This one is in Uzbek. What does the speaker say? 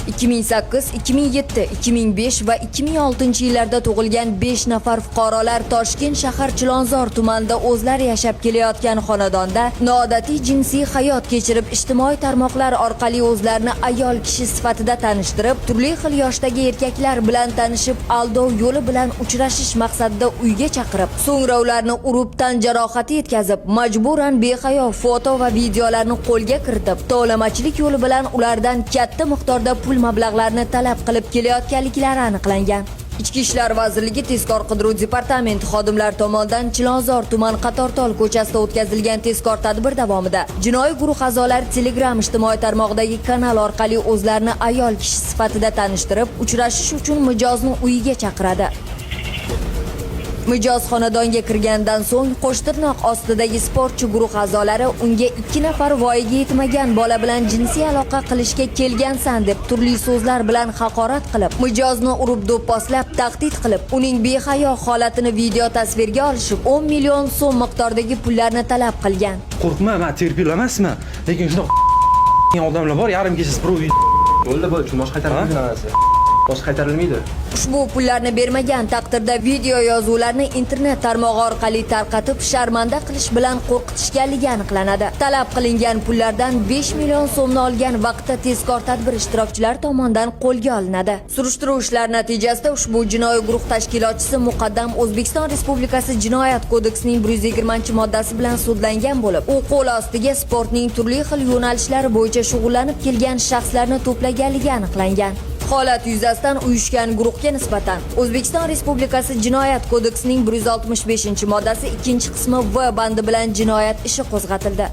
2008, 2007, 2005 va 2006 yillarda tug'ilgan 5 nafar fuqarolar Toshkent shahar Chilonzor tumanida o'zlari yashab kelayotgan xonadonda noodatiy jinsiy hayot kechirib, ijtimoiy tarmoqlar orqali o'zlarini ayol kishi sifatida tanishtirib, turli xil yoshdagi erkaklar bilan tanishib, aldov yo'li bilan uchrashish maqsadida uyga chaqirib, so'ngra ularni urib, tan jarohati yetkazib, majburan behayo foto va videolarni qo'lga kiritib, tovlamachilik yo'li bilan ulardan katta miqdorda pul mablag'larini talab qilib kelayotganliklari aniqlangan. Ichki ishlar vazirligi tezkor qidiruv departamenti xodimlari tomonidan Chilonzor tuman Qatortol ko'chasida o'tkazilgan tezkor tadbir davomida jinoiy guruh a'zolari Telegram ijtimoiy tarmog'idagi kanal orqali o'zlarini ayol kishi sifatida tanishtirib, uchrashish uchun mijozni uyiga chaqiradi. Mijoz xonadonga kirgandan so'ng qo'shtirnoq ostidagi sportchi guruh a'zolari unga 2 nafar voyaga yetmagan bola bilan jinsiy aloqa qilishga kelgansan deb turli so'zlar bilan haqorat qilib, mijozni urib do'pposlab, tahdid qilib, uning behayo holatini video tasvirga olishib, 10 million so'm miqdordagi pullarni talab qilgan. Qo'rqma, men terpil emasman, lekin shunaqa odamlar bor, yarim kechasi birov bo'ldi, boshqa qaytarilmaydi. Boshqa qaytarilmaydi. Ushbu pullarni bermagan taqdirda video yozuvlarni internet tarmog'i orqali tarqatib, sharmanda qilish bilan qo'rqitishganligi aniqlanadi. Talab qilingan pullardan 5 million so'mni olgan vaqtda tezkor tadbir ishtirokchilari tomonidan qo'lga olinadi. Surishtiruv ishlari natijasida ushbu jinoiy guruh tashkilotchisi muqaddam O'zbekiston Respublikasi Jinoyat kodeksining 120-moddasi bilan sudlangan bo'lib, u qo'l ostiga sportning turli xil yo'nalishlari bo'yicha shug'ullanib kelgan shaxslarni to'plaganligi aniqlangan. Holat yuzasidan uyushgan guruhga nisbatan O'zbekiston Respublikasi Jinoyat kodeksining 165-moddasi 2-qismi V bandi bilan jinoyat ishi qo'zg'atildi.